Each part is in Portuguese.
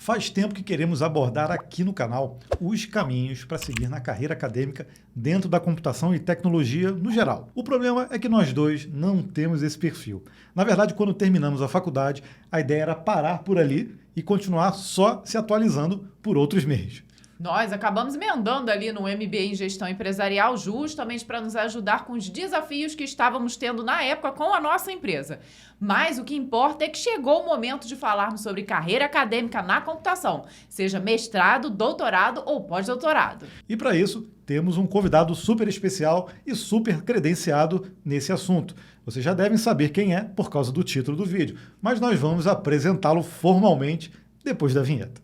Faz tempo que queremos abordar aqui no canal os caminhos para seguir na carreira acadêmica dentro da computação e tecnologia no geral. O problema é que nós dois não temos esse perfil. Na verdade, quando terminamos a faculdade, a ideia era parar por ali e continuar só se atualizando por outros meios. Nós acabamos emendando ali no MBA em Gestão Empresarial justamente para nos ajudar com os desafios que estávamos tendo na época com a nossa empresa. Mas o que importa é que chegou o momento de falarmos sobre carreira acadêmica na computação, seja mestrado, doutorado ou pós-doutorado. E para isso, temos um convidado super especial e super credenciado nesse assunto. Vocês já devem saber quem é por causa do título do vídeo, mas nós vamos apresentá-lo formalmente depois da vinheta.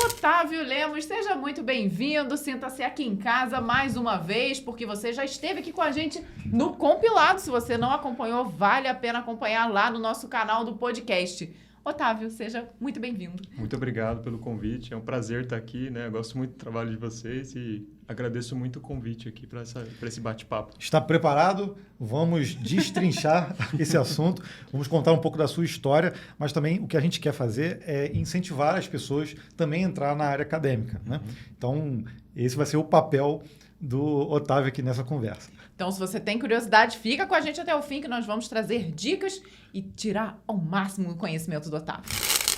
Otávio Lemos, seja muito bem-vindo, sinta-se aqui em casa mais uma vez, porque você já esteve aqui com a gente no compilado. Se você não acompanhou, vale a pena acompanhar lá no nosso canal do podcast. Otávio, seja muito bem-vindo. Muito obrigado pelo convite, é um prazer estar aqui, né? Eu gosto muito do trabalho de vocês e agradeço muito o convite aqui para esse bate-papo. Está preparado? Vamos destrinchar esse assunto, vamos contar um pouco da sua história, mas também o que a gente quer fazer é incentivar as pessoas também a entrar na área acadêmica, né? Então, esse vai ser o papel do Otávio aqui nessa conversa. Então, se você tem curiosidade, fica com a gente até o fim que nós vamos trazer dicas e tirar ao máximo o conhecimento do Otávio.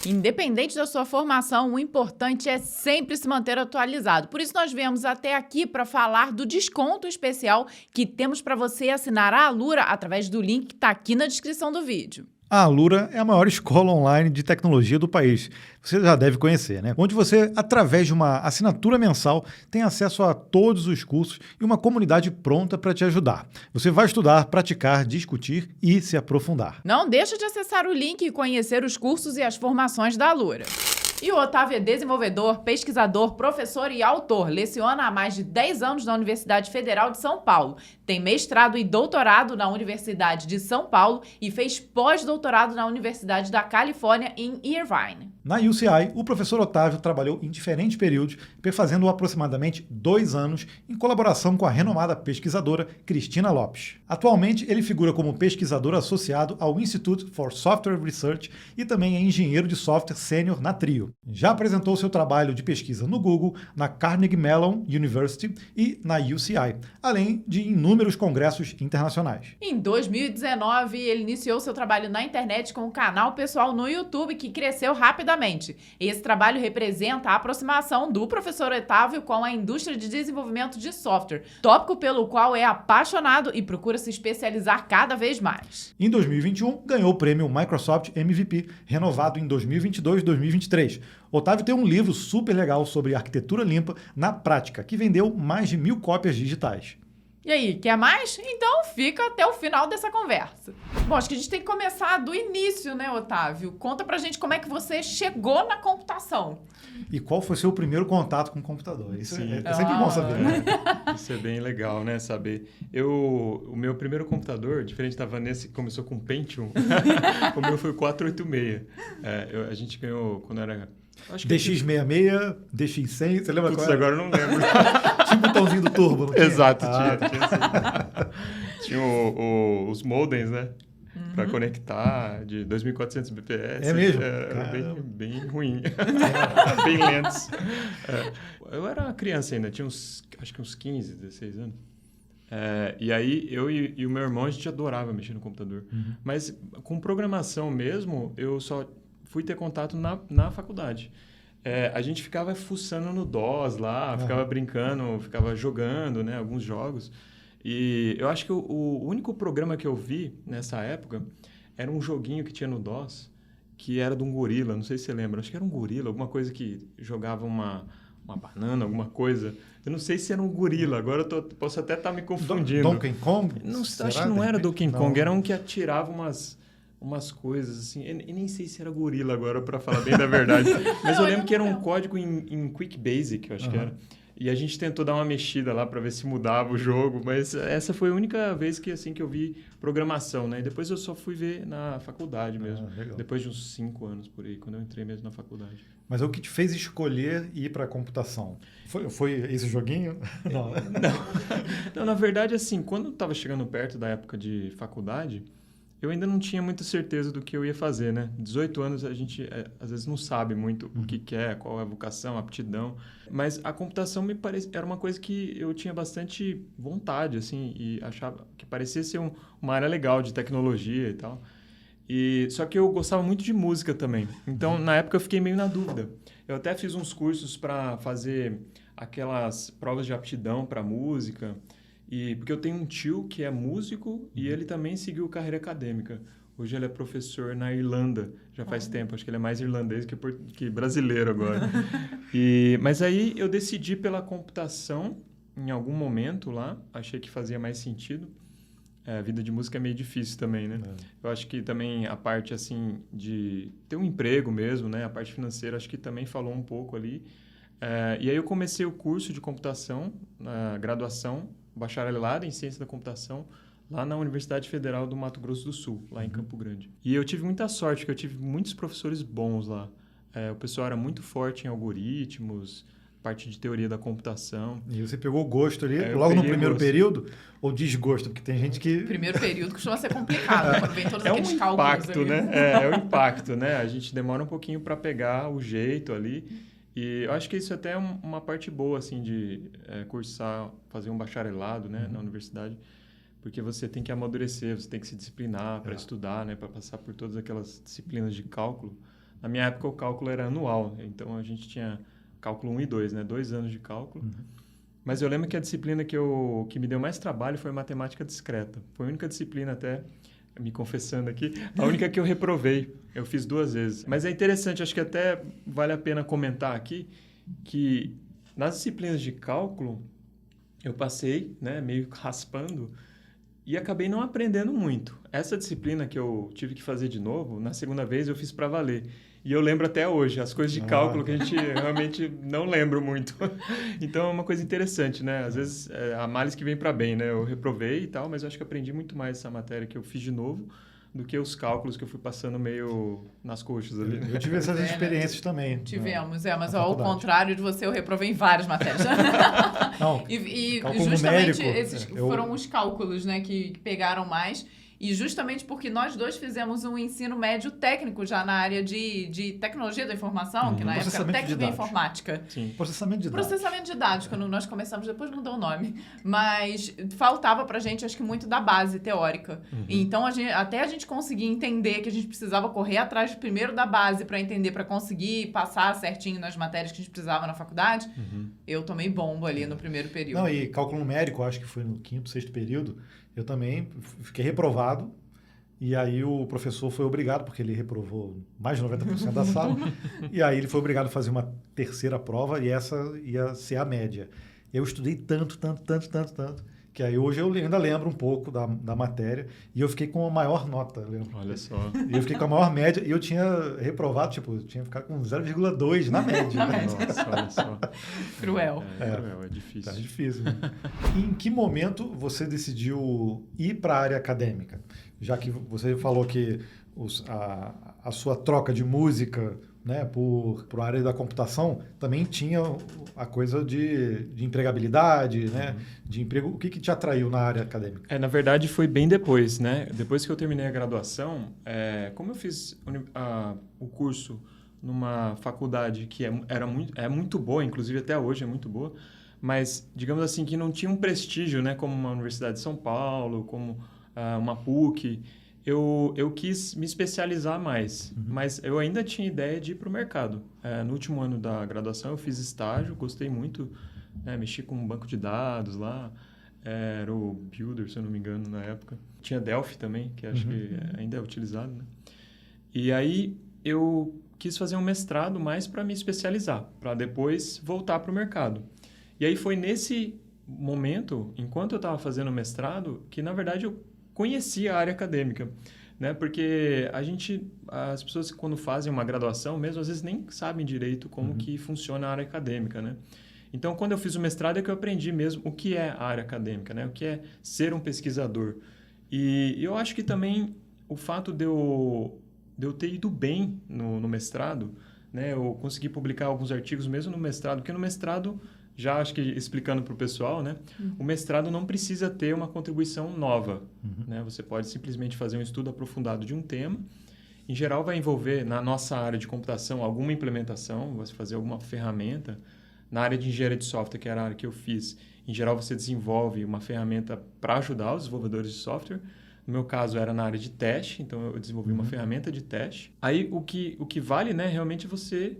Independente da sua formação, o importante é sempre se manter atualizado. Por isso, nós viemos até aqui para falar do desconto especial que temos para você assinar a Alura através do link que está aqui na descrição do vídeo. A Alura é a maior escola online de tecnologia do país. Você já deve conhecer, né? Onde você, através de uma assinatura mensal, tem acesso a todos os cursos e uma comunidade pronta para te ajudar. Você vai estudar, praticar, discutir e se aprofundar. Não deixa de acessar o link e conhecer os cursos e as formações da Alura. E o Otávio é desenvolvedor, pesquisador, professor e autor. Leciona há mais de 10 anos na Universidade Federal de São Paulo. Tem mestrado e doutorado na Universidade de São Paulo e fez pós-doutorado na Universidade da Califórnia, em Irvine. Na UCI, o professor Otávio trabalhou em diferentes períodos, fazendo aproximadamente 2 anos em colaboração com a renomada pesquisadora Cristina Lopes. Atualmente, ele figura como pesquisador associado ao Institute for Software Research e também é engenheiro de software sênior na Trio. Já apresentou seu trabalho de pesquisa no Google, na Carnegie Mellon University e na UCI, além de inúmeros congressos internacionais. Em 2019, ele iniciou seu trabalho na internet com um canal pessoal no YouTube que cresceu rapidamente. Esse trabalho representa a aproximação do professor Otávio com a indústria de desenvolvimento de software, tópico pelo qual é apaixonado e procura se especializar cada vez mais. Em 2021, ganhou o prêmio Microsoft MVP, renovado em 2022 e 2023. Otávio tem um livro super legal sobre arquitetura limpa na prática, que vendeu mais de 1.000 cópias digitais. E aí, quer mais? Então fica até o final dessa conversa. Bom, acho que a gente tem que começar do início, né, Otávio? Conta pra gente como é que você chegou na computação. E qual foi seu primeiro contato com o computador? Isso Sim. é sempre bom saber, né? Isso é bem legal, né, saber. O meu primeiro computador, diferente da Vanessa, que começou com Pentium, o meu foi o 486. A gente ganhou quando era... DX66, DX100, você lembra Putz, qual era? agora eu não lembro. Tinha o botãozinho do turbo, não tinha? Exato, tinha sim. Tinha os modems, né? Para conectar de 2.400 bps. É mesmo? Era bem ruim. Bem lentos. Eu era uma criança ainda, tinha acho que uns 15, 16 anos. E aí, eu e o meu irmão, a gente adorava mexer no computador. Uhum. Mas com programação mesmo, eu só fui ter contato na faculdade. A gente ficava fuçando no DOS lá, ficava brincando, ficava jogando, né, alguns jogos. E eu acho que o único programa que eu vi nessa época era um joguinho que tinha no DOS, que era de um gorila, não sei se você lembra. Acho que era um gorila, alguma coisa que jogava uma banana, alguma coisa. Eu não sei se era um gorila, agora eu posso até estar me confundindo. Donkey Kong? Não, acho que não era Donkey Kong, era um que atirava umas coisas assim. Eu nem sei se era gorila agora, para falar bem da verdade. Mas eu lembro que era um código em Quick Basic, eu acho que era. E a gente tentou dar uma mexida lá para ver se mudava o jogo, mas essa foi a única vez que eu vi programação, né? E depois eu só fui ver na faculdade mesmo. Depois de uns 5 anos por aí, quando eu entrei mesmo na faculdade. Mas o que te fez escolher ir para a computação? Foi esse joguinho? Não. Não, na verdade, assim, quando eu estava chegando perto da época de faculdade, eu ainda não tinha muita certeza do que eu ia fazer, né? 18 anos a gente às vezes não sabe muito o que quer, qual é a vocação, a aptidão. Mas a computação era uma coisa que eu tinha bastante vontade, assim, e achava que parecia ser uma área legal de tecnologia e tal. Só que eu gostava muito de música também. Então, na época, eu fiquei meio na dúvida. Eu até fiz uns cursos para fazer aquelas provas de aptidão para música. Porque eu tenho um tio que é músico e ele também seguiu carreira acadêmica. Hoje ele é professor na Irlanda, já faz tempo. Acho que ele é mais irlandês que brasileiro agora. Mas aí eu decidi pela computação em algum momento lá. Achei que fazia mais sentido. A vida de música é meio difícil também, né? Eu acho que também a parte, assim, de ter um emprego mesmo, né? A parte financeira, acho que também falou um pouco ali. E aí eu comecei o curso de computação, graduação, bacharelado em ciência da computação, lá na Universidade Federal do Mato Grosso do Sul, lá em Campo Grande. E eu tive muita sorte, porque eu tive muitos professores bons lá. O pessoal era muito forte em algoritmos, parte de teoria da computação. E você pegou gosto ali, logo no primeiro período, ou desgosto? Porque tem gente que... Primeiro período costuma ser complicado, quando vem todos aqueles cálculos impacto, ali. Né? É o impacto, né? A gente demora um pouquinho para pegar o jeito ali. E eu acho que isso até é uma parte boa, assim, de cursar, fazer um bacharelado, né, na universidade, porque você tem que amadurecer, você tem que se disciplinar para estudar, né, para passar por todas aquelas disciplinas de cálculo. Na minha época, o cálculo era anual, então a gente tinha cálculo 1 e 2, né, 2 anos de cálculo. Mas eu lembro que a disciplina que me deu mais trabalho foi matemática discreta. Foi a única disciplina até... me confessando aqui, a única que eu reprovei. Eu fiz 2 vezes. Mas é interessante, acho que até vale a pena comentar aqui que nas disciplinas de cálculo eu passei, né, meio raspando e acabei não aprendendo muito. Essa disciplina que eu tive que fazer de novo, na segunda vez eu fiz para valer. E eu lembro até hoje, as coisas de cálculo que a gente realmente não lembra muito. Então, é uma coisa interessante, né? Às vezes, a males que vem para bem, né? Eu reprovei e tal, mas eu acho que aprendi muito mais essa matéria que eu fiz de novo do que os cálculos que eu fui passando meio nas coxas ali. Eu tive essas experiências também. Tivemos, mas ao contrário de você, eu reprovei em várias matérias. Não, e cálculo justamente numérico, esses foram os cálculos, né, que pegaram mais. E justamente porque nós dois fizemos um ensino médio técnico já na área de tecnologia da informação, que na época era técnica e informática. Sim. Processamento de dados. Processamento de dados, quando nós começamos, depois mudou o nome. Mas faltava pra gente, acho que muito da base teórica. Então, até a gente conseguir entender que a gente precisava correr atrás primeiro da base para entender, para conseguir passar certinho nas matérias que a gente precisava na faculdade, eu tomei bomba ali no primeiro período. Não, e cálculo numérico, acho que foi no 5º, 6º período, eu também fiquei reprovado, e aí o professor foi obrigado, porque ele reprovou mais de 90% da sala, e aí ele foi obrigado a fazer uma 3ª prova, e essa ia ser a média. Eu estudei tanto, que aí hoje eu ainda lembro um pouco da matéria, e eu fiquei com a maior nota, lembro. Olha só. E eu fiquei com a maior média, e eu tinha reprovado, tipo, eu tinha ficado com 0,2 na média. Nossa, olha só. Cruel. Cruel, é difícil. É difícil, né? Em que momento você decidiu ir para a área acadêmica? Já que você falou que a sua troca de música, né, por a área da computação também tinha a coisa de empregabilidade, né, de emprego. O que te atraiu na área acadêmica? Na verdade, foi bem depois, né? Depois que eu terminei a graduação, como eu fiz o curso numa faculdade que é muito boa, inclusive até hoje é muito boa, mas, digamos assim, que não tinha um prestígio, né, como uma Universidade de São Paulo, como uma PUC, eu quis me especializar mais, mas eu ainda tinha ideia de ir para o mercado. No último ano da graduação, eu fiz estágio, gostei muito, mexi com um banco de dados lá, era o Builder, se eu não me engano, na época. Tinha Delphi também, que acho que ainda é utilizado, né? E aí eu quis fazer um mestrado mais para me especializar, para depois voltar para o mercado. E aí foi nesse momento, enquanto eu estava fazendo o mestrado, que na verdade eu conhecia a área acadêmica, né? Porque as pessoas quando fazem uma graduação mesmo, às vezes nem sabem direito como que funciona a área acadêmica, né? Então, quando eu fiz o mestrado é que eu aprendi mesmo o que é a área acadêmica, né? O que é ser um pesquisador. E eu acho que também o fato de eu ter ido bem no mestrado, né? Eu consegui publicar alguns artigos mesmo no mestrado, porque no mestrado já acho que explicando para o pessoal, né? O mestrado não precisa ter uma contribuição nova, né? Você pode simplesmente fazer um estudo aprofundado de um tema. Em geral, vai envolver, na nossa área de computação, alguma implementação, você fazer alguma ferramenta. Na área de engenharia de software, que era a área que eu fiz, em geral, você desenvolve uma ferramenta para ajudar os desenvolvedores de software. No meu caso, era na área de teste, então eu desenvolvi uma ferramenta de teste. Aí, o que vale, né, realmente, você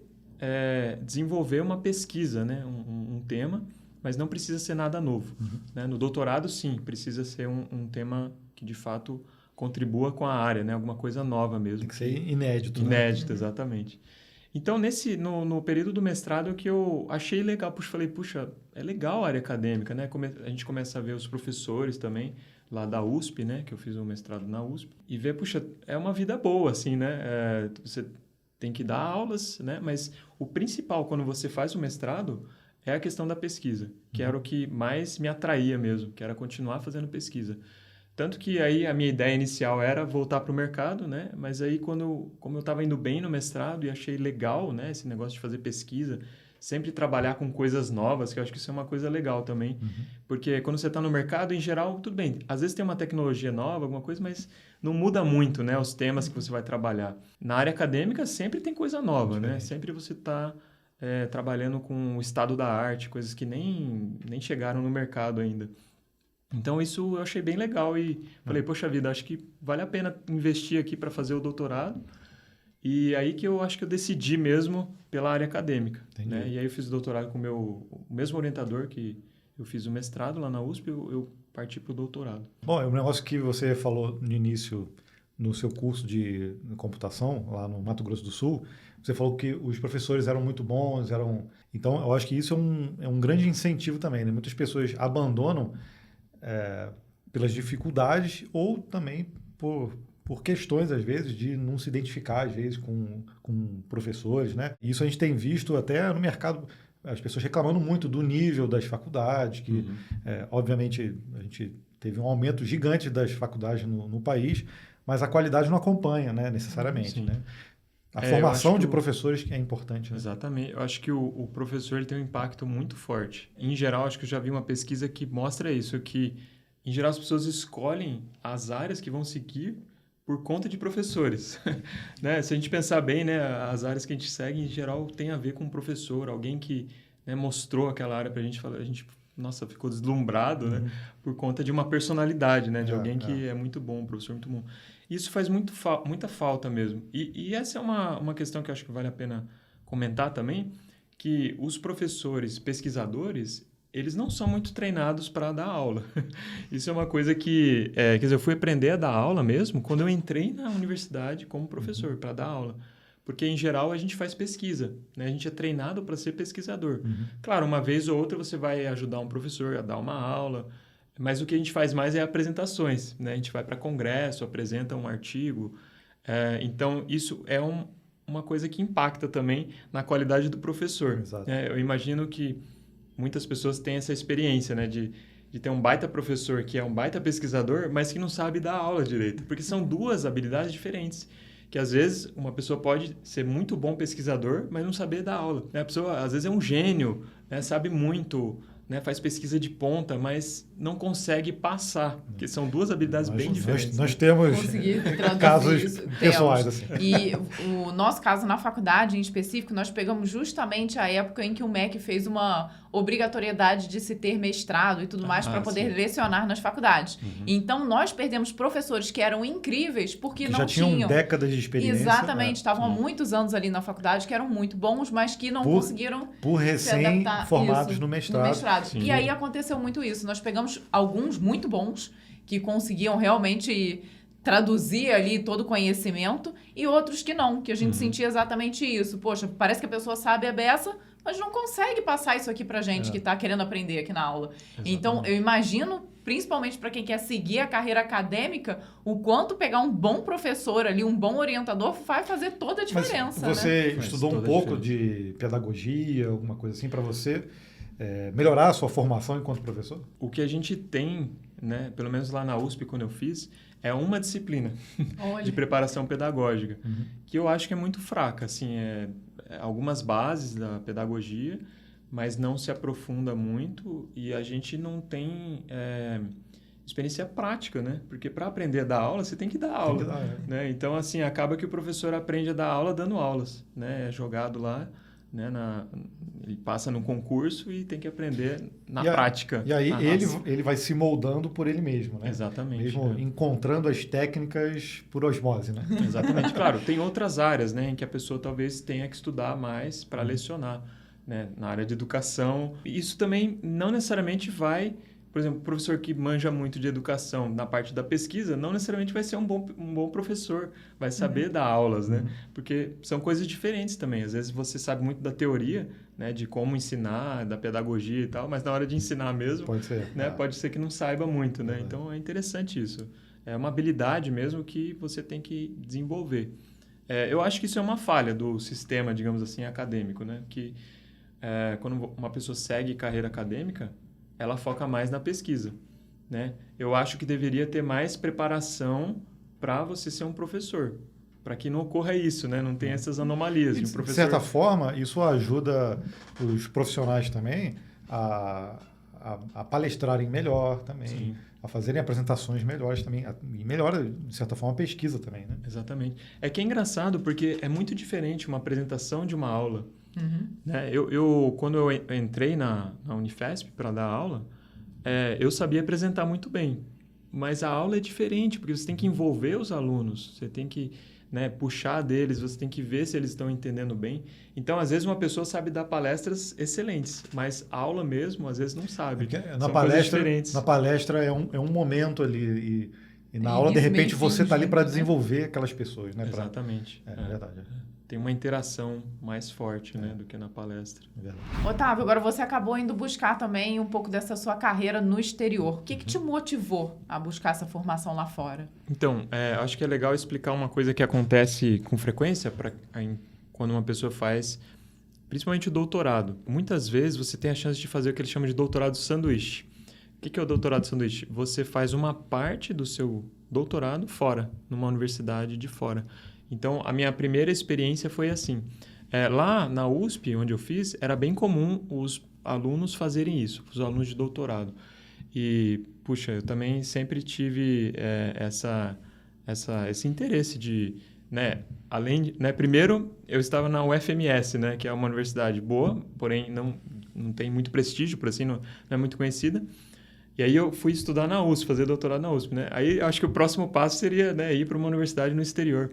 desenvolver uma pesquisa, né, um tema, mas não precisa ser nada novo. Né? No doutorado, sim, precisa ser um tema que, de fato, contribua com a área, né, alguma coisa nova mesmo. Tem que ser inédito. Inédito, exatamente. Então, no período do mestrado, que eu achei legal, falei, puxa, é legal a área acadêmica, né? A gente começa a ver os professores também, lá da USP, né? Que eu fiz um mestrado na USP. E ver, puxa, é uma vida boa, assim, né? Você tem que dar aulas, né? Mas o principal, quando você faz o mestrado, é a questão da pesquisa, que era o que mais me atraía mesmo, que era continuar fazendo pesquisa. Tanto que aí a minha ideia inicial era voltar para o mercado, né? Mas aí como eu estava indo bem no mestrado e achei legal, né? Esse negócio de fazer pesquisa, sempre trabalhar com coisas novas, que eu acho que isso é uma coisa legal também. Porque quando você está no mercado, em geral, tudo bem. Às vezes tem uma tecnologia nova, alguma coisa, mas não muda muito, né? Os temas que você vai trabalhar. Na área acadêmica, sempre tem coisa nova, né? Sempre você está trabalhando com o estado da arte, coisas que nem chegaram no mercado ainda. Então, isso eu achei bem legal e falei, poxa vida, acho que vale a pena investir aqui para fazer o doutorado. E aí que eu acho que eu decidi mesmo pela área acadêmica. Né? E aí eu fiz o doutorado com o mesmo orientador que eu fiz o mestrado lá na USP, eu parti para o doutorado. Bom, é um negócio que você falou no início, no seu curso de computação, lá no Mato Grosso do Sul, você falou que os professores eram muito bons, Então, eu acho que isso é um grande incentivo também, né? Muitas pessoas abandonam pelas dificuldades ou também por questões, às vezes, de não se identificar, às vezes, com professores, né? Isso a gente tem visto até no mercado, as pessoas reclamando muito do nível das faculdades, que, obviamente, a gente teve um aumento gigante das faculdades no país, mas a qualidade não acompanha, né, necessariamente, né? A formação de professores que é importante. Né? Exatamente. Eu acho que o professor ele tem um impacto muito forte. Em geral, acho que eu já vi uma pesquisa que mostra isso, que, em geral, as pessoas escolhem as áreas que vão seguir por conta de professores. Né? Se a gente pensar bem, né, as áreas que a gente segue, em geral, tem a ver com um professor, alguém que, né, mostrou aquela área para a gente, nossa, ficou deslumbrado, né, por conta de uma personalidade, né, de alguém que é muito bom, um professor muito bom. Isso faz muita falta mesmo. E essa é uma questão que eu acho que vale a pena comentar também, que os professores pesquisadores, eles não são muito treinados para dar aula. Isso é uma coisa que... quer dizer, eu fui aprender a dar aula mesmo quando eu entrei na universidade como professor, para dar aula. Porque, em geral, a gente faz pesquisa, né? A gente é treinado para ser pesquisador. Claro, uma vez ou outra você vai ajudar um professor a dar uma aula, mas o que a gente faz mais é apresentações, né? A gente vai para congresso, apresenta um artigo. Então, isso é uma coisa que impacta também na qualidade do professor. Eu imagino que muitas pessoas têm essa experiência, né? De ter um baita professor que é um baita pesquisador, mas que não sabe dar aula direito. Porque são duas habilidades diferentes. Que, às vezes, uma pessoa pode ser muito bom pesquisador, mas não saber dar aula. A pessoa, às vezes, é um gênio, né? Sabe muito, né? Faz pesquisa de ponta, mas não consegue passar. Porque são duas habilidades bem diferentes. Nós temos casos pessoais. Assim. E o nosso caso na faculdade, em específico, nós pegamos justamente a época em que o MEC fez uma obrigatoriedade de se ter mestrado e tudo mais para poder lecionar nas faculdades. Então, nós perdemos professores que eram incríveis porque que não já tinham décadas de experiência. Exatamente. Estavam há muitos anos ali na faculdade, que eram muito bons, mas que não conseguiram por recém-formados no mestrado. E aí aconteceu muito isso. Nós pegamos alguns muito bons que conseguiam realmente traduzir ali todo o conhecimento e outros que não, que a gente sentia exatamente isso. Poxa, parece que a pessoa sabe a beça, mas não consegue passar isso aqui pra gente que está querendo aprender aqui na aula. Exatamente. Então, eu imagino, principalmente para quem quer seguir a carreira acadêmica, o quanto pegar um bom professor ali, um bom orientador, vai fazer toda a diferença. Mas você estudou um pouco de pedagogia, alguma coisa assim, para você melhorar a sua formação enquanto professor? O que a gente tem, né, pelo menos lá na USP, quando eu fiz, é uma disciplina de preparação pedagógica, que eu acho que é muito fraca. Assim, algumas bases da pedagogia, mas não se aprofunda muito e a gente não tem experiência prática, né? Porque para aprender a dar aula, você tem que dar aula. Né? Então, assim, acaba que o professor aprende a dar aula dando aulas, né? É jogado lá, né? Ele passa no concurso e tem que aprender na prática. E aí ele vai se moldando por ele mesmo, né? Exatamente. Mesmo encontrando as técnicas por osmose, né? Exatamente. Claro, tem outras áreas, né? Em que a pessoa talvez tenha que estudar mais para lecionar, né? Na área de educação. Isso também não necessariamente vai... Por exemplo, o professor que manja muito de educação na parte da pesquisa não necessariamente vai ser um bom professor, vai saber dar aulas, né? Porque são coisas diferentes também. Às vezes você sabe muito da teoria, né? De como ensinar, da pedagogia e tal, mas na hora de ensinar mesmo, pode ser que não saiba muito, né? Então é interessante isso. É uma habilidade mesmo que você tem que desenvolver. Eu acho que isso é uma falha do sistema, digamos assim, acadêmico, né? Que quando uma pessoa segue carreira acadêmica, ela foca mais na pesquisa, né? Eu acho que deveria ter mais preparação para você ser um professor, para que não ocorra isso, né? Não tenha essas anomalias. De certa forma, isso ajuda os profissionais também a palestrarem melhor também, sim, a fazerem apresentações melhores também, e melhora, de certa forma, a pesquisa também, né? Exatamente. É que é engraçado porque é muito diferente uma apresentação de uma aula. Né? Quando eu entrei na Unifesp para dar aula, eu sabia apresentar muito bem, mas a aula é diferente, porque você tem que envolver os alunos, você tem que, né, puxar deles, você tem que ver se eles estão entendendo bem. Então, às vezes, uma pessoa sabe dar palestras excelentes, mas a aula mesmo, às vezes, não sabe. Na palestra é um momento ali, e na aula, de repente, você está ali para desenvolver aquelas pessoas. Né? Exatamente. É verdade. Tem uma interação mais forte, né, do que na palestra. Otávio, agora você acabou indo buscar também um pouco dessa sua carreira no exterior. O que te motivou a buscar essa formação lá fora? Então, acho que é legal explicar uma coisa que acontece com frequência quando uma pessoa faz, principalmente o doutorado. Muitas vezes você tem a chance de fazer o que eles chamam de doutorado sanduíche. O que é o doutorado sanduíche? Você faz uma parte do seu doutorado fora, numa universidade de fora. Então, a minha primeira experiência foi assim. Lá na USP, onde eu fiz, era bem comum os alunos fazerem isso, os alunos de doutorado. E, puxa, eu também sempre tive esse interesse de... Né, primeiro, eu estava na UFMS, né, que é uma universidade boa, porém não tem muito prestígio, por assim, não é muito conhecida. E aí eu fui estudar na USP, fazer doutorado na USP, né? Aí eu acho que o próximo passo seria, né, ir para uma universidade no exterior.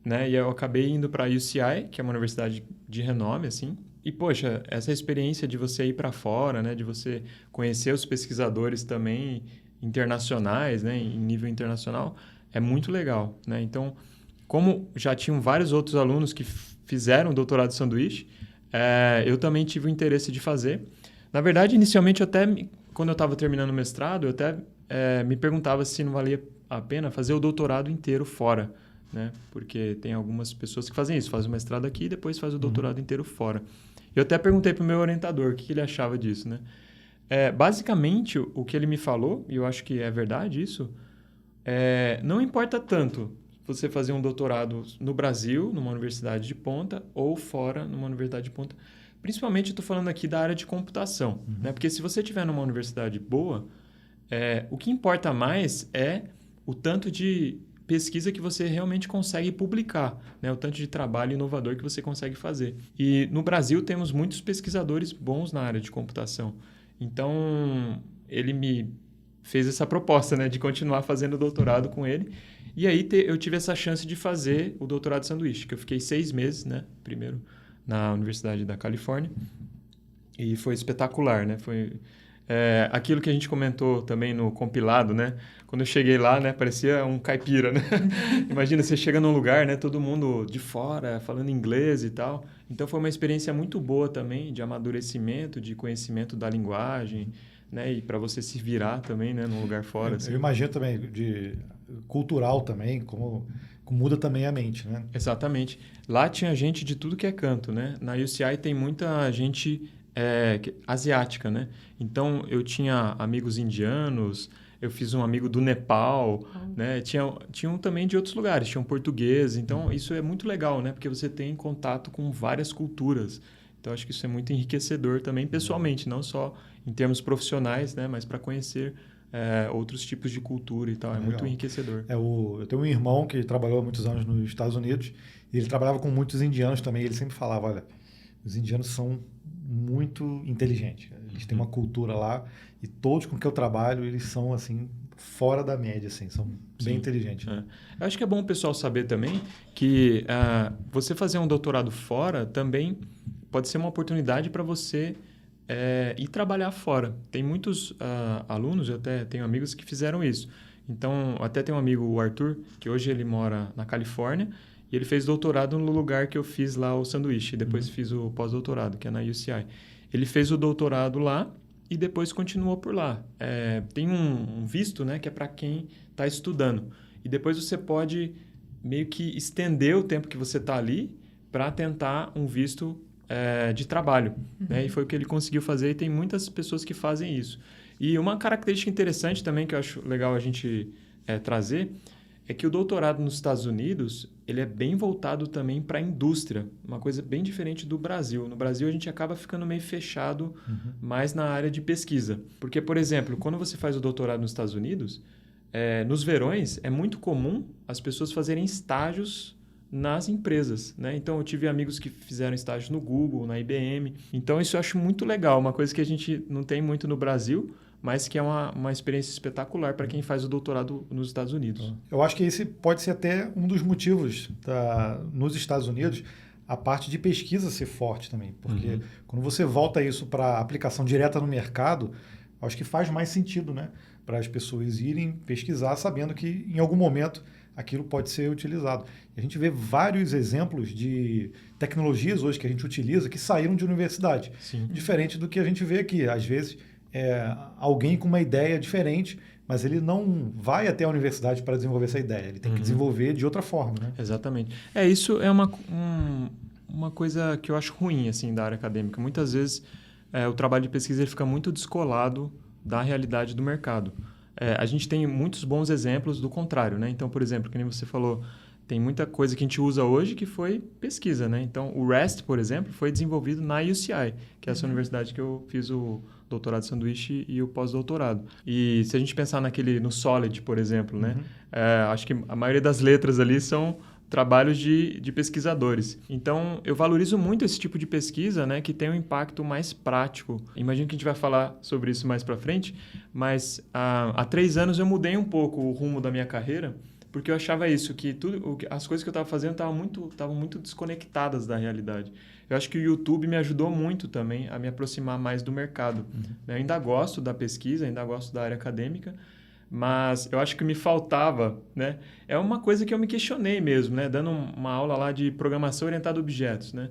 Né? E eu acabei indo para a UCI, que é uma universidade de renome, assim. E, poxa, essa experiência de você ir para fora, né, de você conhecer os pesquisadores também internacionais, né, em nível internacional, é muito legal, né? Então, como já tinham vários outros alunos que fizeram doutorado sanduíche, eu também tive o interesse de fazer. Na verdade, inicialmente, quando eu estava terminando o mestrado, eu até me perguntava se não valia a pena fazer o doutorado inteiro fora, né? Porque tem algumas pessoas que fazem isso, fazem o mestrado aqui e depois faz o doutorado inteiro fora. Eu até perguntei para o meu orientador o que ele achava disso, né? Basicamente, o que ele me falou, e eu acho que é verdade isso, não importa tanto você fazer um doutorado no Brasil, numa universidade de ponta, ou fora, numa universidade de ponta. Principalmente, eu estou falando aqui da área de computação, né? Porque se você estiver numa universidade boa, o que importa mais é o tanto de pesquisa que você realmente consegue publicar, né? O tanto de trabalho inovador que você consegue fazer. E no Brasil temos muitos pesquisadores bons na área de computação. Então, ele me fez essa proposta, né, de continuar fazendo doutorado com ele. E aí eu tive essa chance de fazer o doutorado sanduíche, que eu fiquei 6 meses, né, primeiro na Universidade da Califórnia. E foi espetacular, né? Foi aquilo que a gente comentou também no compilado, né? Quando eu cheguei lá, né, parecia um caipira, né? Imagina, você chega num lugar, né, todo mundo de fora, falando inglês e tal. Então, foi uma experiência muito boa também, de amadurecimento, de conhecimento da linguagem, né? E para você se virar também, né, num lugar fora. Assim. Eu imagino também, de cultural também, como muda também a mente, né? Exatamente. Lá tinha gente de tudo que é canto, né? Na UCI tem muita gente asiática, né? Então, eu tinha amigos indianos, eu fiz um amigo do Nepal, né? Tinham também de outros lugares, tinham português. Então, isso é muito legal, né? Porque você tem contato com várias culturas. Então, acho que isso é muito enriquecedor também pessoalmente, não só em termos profissionais, né? Mas para conhecer outros tipos de cultura e tal. É muito enriquecedor. Eu tenho um irmão que trabalhou há muitos anos nos Estados Unidos e ele trabalhava com muitos indianos também. E ele sempre falava, olha, os indianos são muito inteligentes. Eles têm uma cultura lá e todos com que eu trabalho, eles são, assim, fora da média, assim, são bem inteligentes. Né? Eu acho que é bom o pessoal saber também que você fazer um doutorado fora também pode ser uma oportunidade para você ir trabalhar fora. Tem muitos alunos, eu até tenho amigos que fizeram isso. Então, até tenho um amigo, o Arthur, que hoje ele mora na Califórnia, e ele fez doutorado no lugar que eu fiz lá o sanduíche. Depois fiz o pós-doutorado, que é na UCI. Ele fez o doutorado lá e depois continuou por lá. Tem um visto, né, que é para quem está estudando. E depois você pode meio que estender o tempo que você está ali para tentar um visto de trabalho. Né? E foi o que ele conseguiu fazer e tem muitas pessoas que fazem isso. E uma característica interessante também que eu acho legal a gente trazer é que o doutorado nos Estados Unidos ele é bem voltado também para a indústria, uma coisa bem diferente do Brasil. No Brasil, a gente acaba ficando meio fechado mais na área de pesquisa. Porque, por exemplo, quando você faz o doutorado nos Estados Unidos, nos verões é muito comum as pessoas fazerem estágios nas empresas. Né? Então, eu tive amigos que fizeram estágios no Google, na IBM. Então, isso eu acho muito legal, uma coisa que a gente não tem muito no Brasil, mas que é uma experiência espetacular para quem faz o doutorado nos Estados Unidos. Eu acho que esse pode ser até um dos motivos nos Estados Unidos a parte de pesquisa ser forte também, porque quando você volta isso para aplicação direta no mercado, acho que faz mais sentido, né? Para as pessoas irem pesquisar sabendo que em algum momento aquilo pode ser utilizado. E a gente vê vários exemplos de tecnologias hoje que a gente utiliza que saíram de universidade, diferente do que a gente vê aqui. Às vezes alguém com uma ideia diferente, mas ele não vai até a universidade para desenvolver essa ideia. Ele tem que desenvolver de outra forma. Né? Exatamente. Isso é uma coisa que eu acho ruim assim, da área acadêmica. Muitas vezes o trabalho de pesquisa ele fica muito descolado da realidade do mercado. A gente tem muitos bons exemplos do contrário. Né? Então, por exemplo, que nem você falou, tem muita coisa que a gente usa hoje que foi pesquisa. Né? Então, o REST, por exemplo, foi desenvolvido na UCI, que é essa universidade que eu fiz o doutorado de sanduíche e o pós-doutorado. E se a gente pensar no Solid, por exemplo, né? Acho que a maioria das letras ali são trabalhos de pesquisadores. Então, eu valorizo muito esse tipo de pesquisa, né, que tem um impacto mais prático. Imagino que a gente vai falar sobre isso mais para frente, mas há 3 anos eu mudei um pouco o rumo da minha carreira, porque eu achava isso, que as coisas que eu estava fazendo estavam muito desconectadas da realidade. Eu acho que o YouTube me ajudou muito também a me aproximar mais do mercado. Eu ainda gosto da pesquisa, ainda gosto da área acadêmica, mas eu acho que me faltava, né? É uma coisa que eu me questionei mesmo, né? Dando uma aula lá de programação orientada a objetos, né?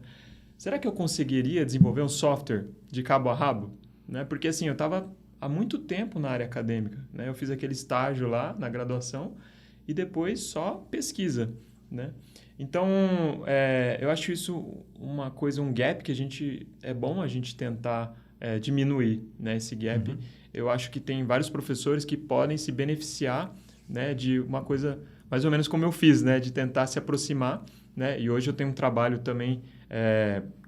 Será que eu conseguiria desenvolver um software de cabo a rabo? Né? Porque assim, eu estava há muito tempo na área acadêmica, né? Eu fiz aquele estágio lá na graduação e depois só pesquisa, né? Então, eu acho isso uma coisa, um gap que é bom a gente tentar diminuir, né, esse gap. Eu acho que tem vários professores que podem se beneficiar, né, de uma coisa mais ou menos como eu fiz, né, de tentar se aproximar. Né? E hoje eu tenho um trabalho também,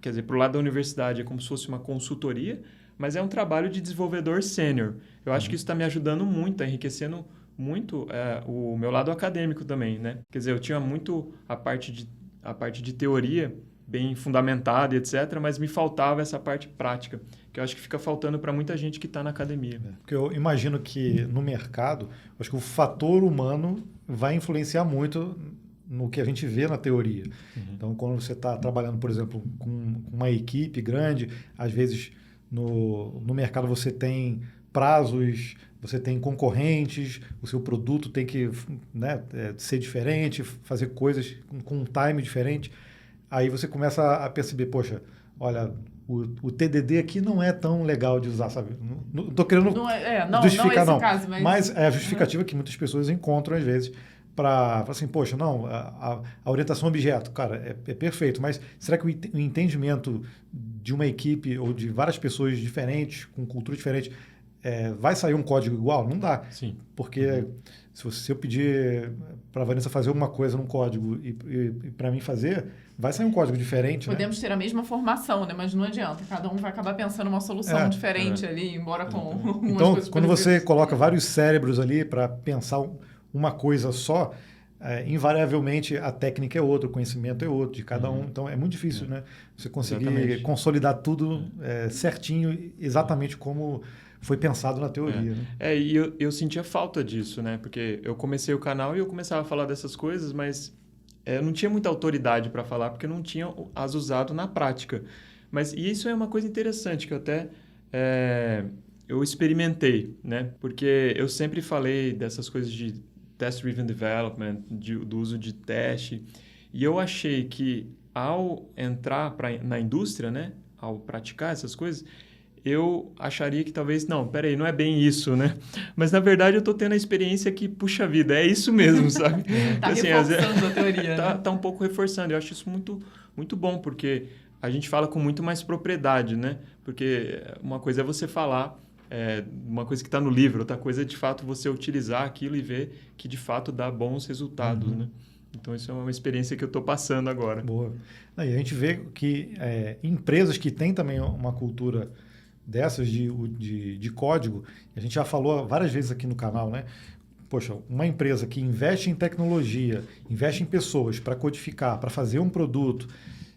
quer dizer, para o lado da universidade é como se fosse uma consultoria, mas é um trabalho de desenvolvedor sênior. Eu acho que isso está me ajudando muito, está enriquecendo muito o meu lado acadêmico também, né? Quer dizer, eu tinha muito a parte de teoria bem fundamentada, etc., mas me faltava essa parte prática, que eu acho que fica faltando para muita gente que está na academia. Porque eu imagino que no mercado, acho que o fator humano vai influenciar muito no que a gente vê na teoria. Então, quando você está trabalhando, por exemplo, com uma equipe grande, às vezes no mercado você tem prazos, você tem concorrentes, o seu produto tem que, né, ser diferente, fazer coisas com um time diferente. Aí você começa a perceber, poxa, olha, o TDD aqui não é tão legal de usar, sabe? Não estou querendo justificar, não. Caso, mas é a justificativa que muitas pessoas encontram, às vezes, para assim, poxa, não, a orientação a objeto, cara, é perfeito, mas será que o entendimento de uma equipe ou de várias pessoas diferentes, com cultura diferente, vai sair um código igual? Não dá. Sim. Porque se eu pedir para a Vanessa fazer uma coisa num código e para mim fazer, vai sair um código diferente, Podemos ter a mesma formação, né? Mas não adianta. Cada um vai acabar pensando uma solução diferente ali, embora com umas Então, coisas quando você parecidas. coloca vários cérebros ali para pensar uma coisa só, invariavelmente a técnica é outra, o conhecimento é outro de cada um. Então, é muito difícil, né? Você conseguir consolidar tudo certinho, exatamente como foi pensado na teoria. Né? E eu sentia falta disso, né? Porque eu comecei o canal e eu começava a falar dessas coisas, mas eu não tinha muita autoridade para falar, porque eu não tinha as usado na prática. E isso é uma coisa interessante, que eu até eu experimentei, né? Porque eu sempre falei dessas coisas de test-driven development, do uso de teste, e eu achei que ao entrar na indústria, né? Ao praticar essas coisas, eu acharia que talvez, não, peraí, não é bem isso, né? Mas, na verdade, eu tô tendo a experiência que, puxa vida, é isso mesmo, sabe? Tá reforçando a teoria, né? Tá um pouco reforçando. Eu acho isso muito, muito bom, porque a gente fala com muito mais propriedade, né? Porque uma coisa é você falar uma coisa que está no livro, outra coisa é, de fato, você utilizar aquilo e ver que, de fato, dá bons resultados, né? Então, isso é uma experiência que eu estou passando agora. Boa. E a gente vê que empresas que têm também uma cultura dessas de código, a gente já falou várias vezes aqui no canal, né? Poxa, uma empresa que investe em tecnologia, investe em pessoas para codificar, para fazer um produto,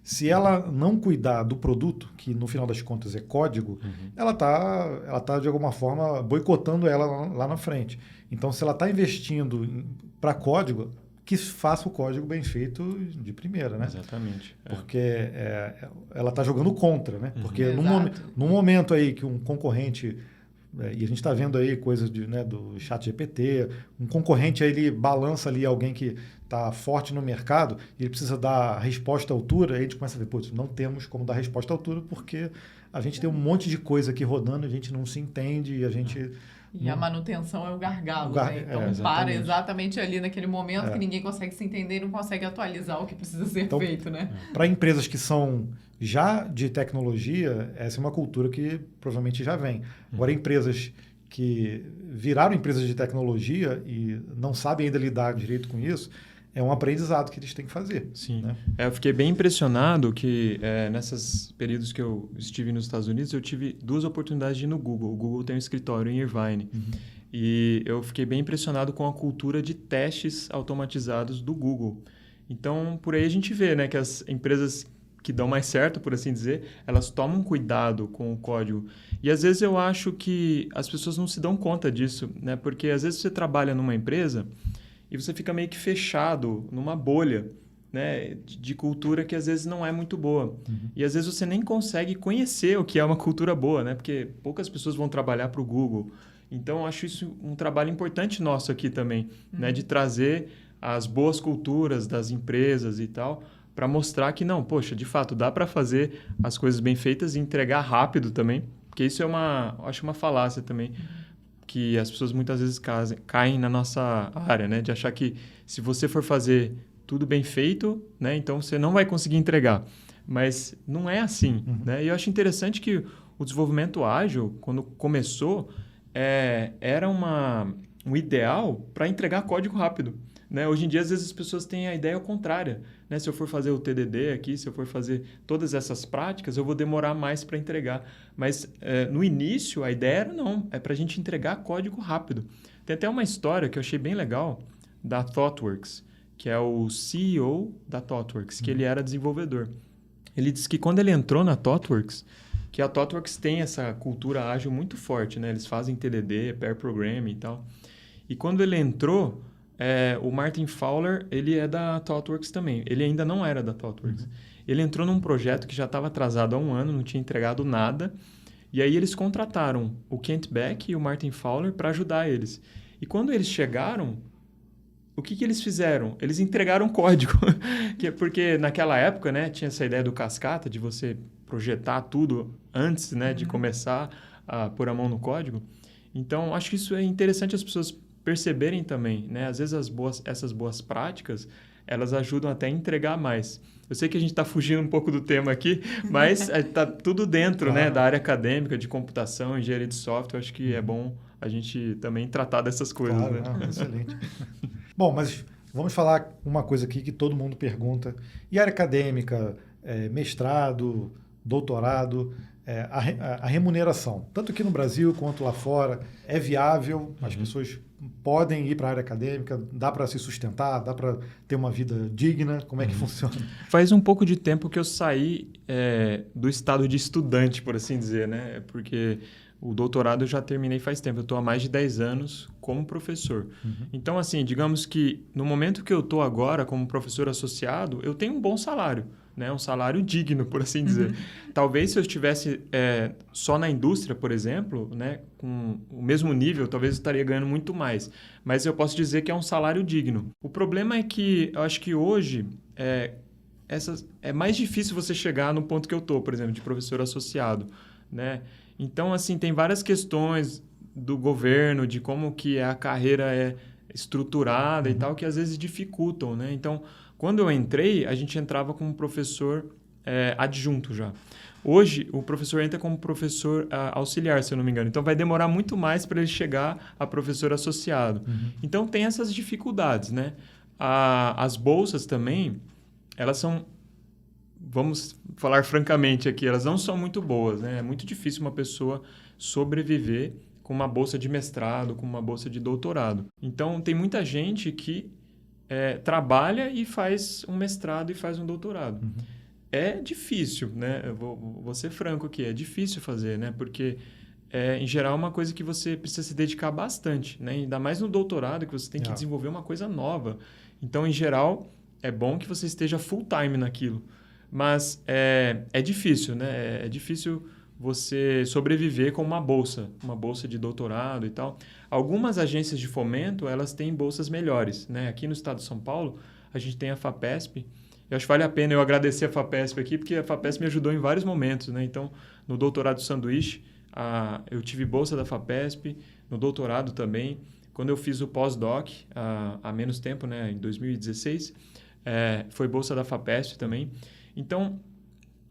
se ela não cuidar do produto, que no final das contas é código, ela tá de alguma forma boicotando ela lá na frente. Então, se ela está investindo para código, que faça o código bem feito de primeira, né? Exatamente. Porque ela está jogando contra, né? Porque num momento aí que um concorrente, e a gente está vendo aí coisas do ChatGPT, um concorrente aí ele balança ali alguém que está forte no mercado, e ele precisa dar resposta à altura, aí a gente começa a ver, putz, não temos como dar resposta à altura porque a gente tem um monte de coisa aqui rodando, a gente não se entende e a gente... E a manutenção é o gargalo, né? Então para exatamente ali naquele momento que ninguém consegue se entender e não consegue atualizar o que precisa ser feito, né? Para empresas que são já de tecnologia, essa é uma cultura que provavelmente já vem. Agora, empresas que viraram empresas de tecnologia e não sabem ainda lidar direito com isso, é um aprendizado que eles têm que fazer. Sim. Né? Eu fiquei bem impressionado que nesses períodos que eu estive nos Estados Unidos, eu tive 2 oportunidades de ir no Google. O Google tem um escritório em Irvine. E eu fiquei bem impressionado com a cultura de testes automatizados do Google. Então, por aí a gente vê, né, que as empresas que dão mais certo, por assim dizer, elas tomam cuidado com o código. E às vezes eu acho que as pessoas não se dão conta disso, né? Porque às vezes você trabalha numa empresa e você fica meio que fechado numa bolha, né, de cultura que às vezes não é muito boa. E às vezes você nem consegue conhecer o que é uma cultura boa, né? Porque poucas pessoas vão trabalhar para o Google. Então, eu acho isso um trabalho importante nosso aqui também, né? De trazer as boas culturas das empresas e tal, para mostrar que não, poxa, de fato, dá para fazer as coisas bem feitas e entregar rápido também, porque isso acho uma falácia também, que as pessoas muitas vezes caem na nossa área, né? De achar que se você for fazer tudo bem feito, né? Então você não vai conseguir entregar. Mas não é assim, né? E eu acho interessante que o desenvolvimento ágil, quando começou, era um ideal para entregar código rápido. Né? Hoje em dia, às vezes, as pessoas têm a ideia contrária. Né? Se eu for fazer o TDD aqui, se eu for fazer todas essas práticas, eu vou demorar mais para entregar. Mas, no início, a ideia era não. É para a gente entregar código rápido. Tem até uma história que eu achei bem legal da ThoughtWorks, que é o CEO da ThoughtWorks, que ele era desenvolvedor. Ele disse que quando ele entrou na ThoughtWorks, que a ThoughtWorks tem essa cultura ágil muito forte. Né? Eles fazem TDD, pair programming e tal. E quando ele entrou... o Martin Fowler, ele é da ThoughtWorks também. Ele ainda não era da ThoughtWorks. Ele entrou num projeto que já estava atrasado há 1 ano, não tinha entregado nada. E aí eles contrataram o Kent Beck e o Martin Fowler para ajudar eles. E quando eles chegaram, o que eles fizeram? Eles entregaram código. Porque naquela época, né, tinha essa ideia do cascata, de você projetar tudo antes, né, de começar a pôr a mão no código. Então, acho que isso é interessante as pessoas perceberem também, né? Às vezes essas boas práticas, elas ajudam até a entregar mais. Eu sei que a gente está fugindo um pouco do tema aqui, mas está tudo dentro, né, da área acadêmica, de computação, engenharia de software. Acho que é bom a gente também tratar dessas coisas. Claro, né? não, excelente. Bom, mas vamos falar uma coisa aqui que todo mundo pergunta. E área acadêmica, mestrado, doutorado, a remuneração, tanto aqui no Brasil quanto lá fora, é viável? As pessoas podem ir para a área acadêmica? Dá para se sustentar? Dá para ter uma vida digna? Como é que funciona? Faz um pouco de tempo que eu saí do estado de estudante, por assim dizer, né? Porque o doutorado eu já terminei faz tempo. Eu estou há mais de 10 anos como professor. Então, assim, digamos que no momento que eu estou agora como professor associado, eu tenho um bom salário, né? Um salário digno, por assim dizer. Talvez se eu estivesse só na indústria, por exemplo, né? Com o mesmo nível, talvez eu estaria ganhando muito mais. Mas eu posso dizer que é um salário digno. O problema é que eu acho que hoje é mais difícil você chegar no ponto que eu estou, por exemplo, de professor associado, né? Então, assim, tem várias questões do governo, de como que a carreira é estruturada e tal, que às vezes dificultam, né? Então, quando eu entrei, a gente entrava como professor adjunto já. Hoje, o professor entra como professor auxiliar, se eu não me engano. Então, vai demorar muito mais para ele chegar a professor associado. Então, tem essas dificuldades, né? As bolsas também, elas são... Vamos falar francamente aqui, elas não são muito boas, né? É muito difícil uma pessoa sobreviver com uma bolsa de mestrado, com uma bolsa de doutorado. Então, tem muita gente que trabalha e faz um mestrado e faz um doutorado. É difícil, né? Eu vou ser franco aqui, é difícil fazer, né? Porque, em geral, é uma coisa que você precisa se dedicar bastante, né? Ainda mais no doutorado, que você tem que desenvolver uma coisa nova. Então, em geral, é bom que você esteja full time naquilo. Mas é difícil, né? É difícil você sobreviver com uma bolsa de doutorado e tal. Algumas agências de fomento, elas têm bolsas melhores, né? Aqui no estado de São Paulo, a gente tem a FAPESP. Eu acho que vale a pena eu agradecer a FAPESP aqui, porque a FAPESP me ajudou em vários momentos, né? Então, no doutorado de sanduíche, eu tive bolsa da FAPESP, no doutorado também. Quando eu fiz o pós-doc, há menos tempo, né? Em 2016, foi bolsa da FAPESP também. Então,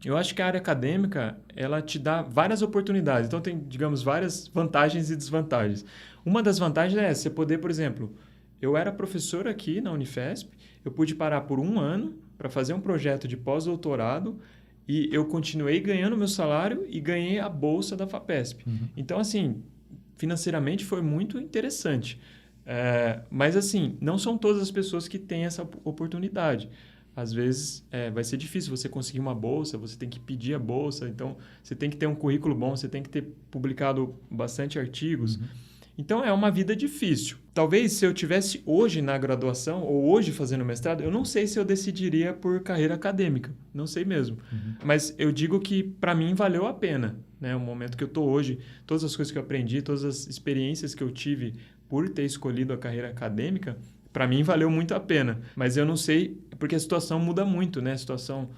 eu acho que a área acadêmica, ela te dá várias oportunidades. Então, tem, digamos, várias vantagens e desvantagens. Uma das vantagens é você poder, por exemplo, eu era professor aqui na Unifesp, eu pude parar por 1 ano para fazer um projeto de pós-doutorado e eu continuei ganhando meu salário e ganhei a bolsa da FAPESP. Então, assim, financeiramente foi muito interessante. Mas, assim, não são todas as pessoas que têm essa oportunidade. Às vezes, vai ser difícil você conseguir uma bolsa, você tem que pedir a bolsa, então você tem que ter um currículo bom, você tem que ter publicado bastante artigos. Então, é uma vida difícil. Talvez, se eu tivesse hoje na graduação ou hoje fazendo mestrado, eu não sei se eu decidiria por carreira acadêmica, não sei mesmo. Mas eu digo que, para mim, valeu a pena, né? O momento que eu estou hoje, todas as coisas que eu aprendi, todas as experiências que eu tive por ter escolhido a carreira acadêmica, para mim, valeu muito a pena. Mas eu não sei, porque a situação muda muito, né? A situação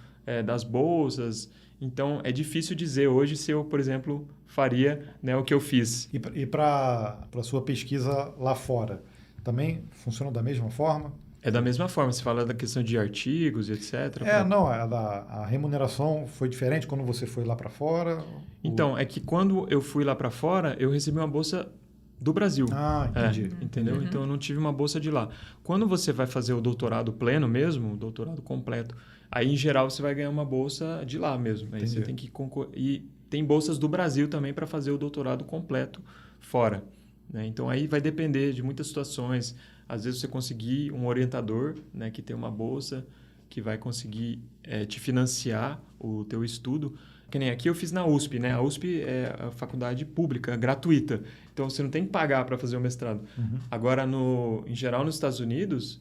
das bolsas. Então, é difícil dizer hoje se eu, por exemplo, faria, né, o que eu fiz. E para a sua pesquisa lá fora, também funciona da mesma forma? É da mesma forma. Você fala da questão de artigos e etc. Não. A remuneração foi diferente quando você foi lá para fora? Então, é que quando eu fui lá para fora, eu recebi uma bolsa do Brasil. Entendi. Entendeu? Então, eu não tive uma bolsa de lá. Quando você vai fazer o doutorado pleno mesmo, o doutorado completo, aí, em geral, você vai ganhar uma bolsa de lá mesmo. Aí você tem que concorrer. E tem bolsas do Brasil também para fazer o doutorado completo fora, né? Então, aí vai depender de muitas situações. Às vezes, você conseguir um orientador, né, que tem uma bolsa, que vai conseguir te financiar o teu estudo. Que nem aqui eu fiz na USP, né? A USP é a faculdade pública, gratuita. Então, você não tem que pagar para fazer o mestrado. Agora, em geral, nos Estados Unidos,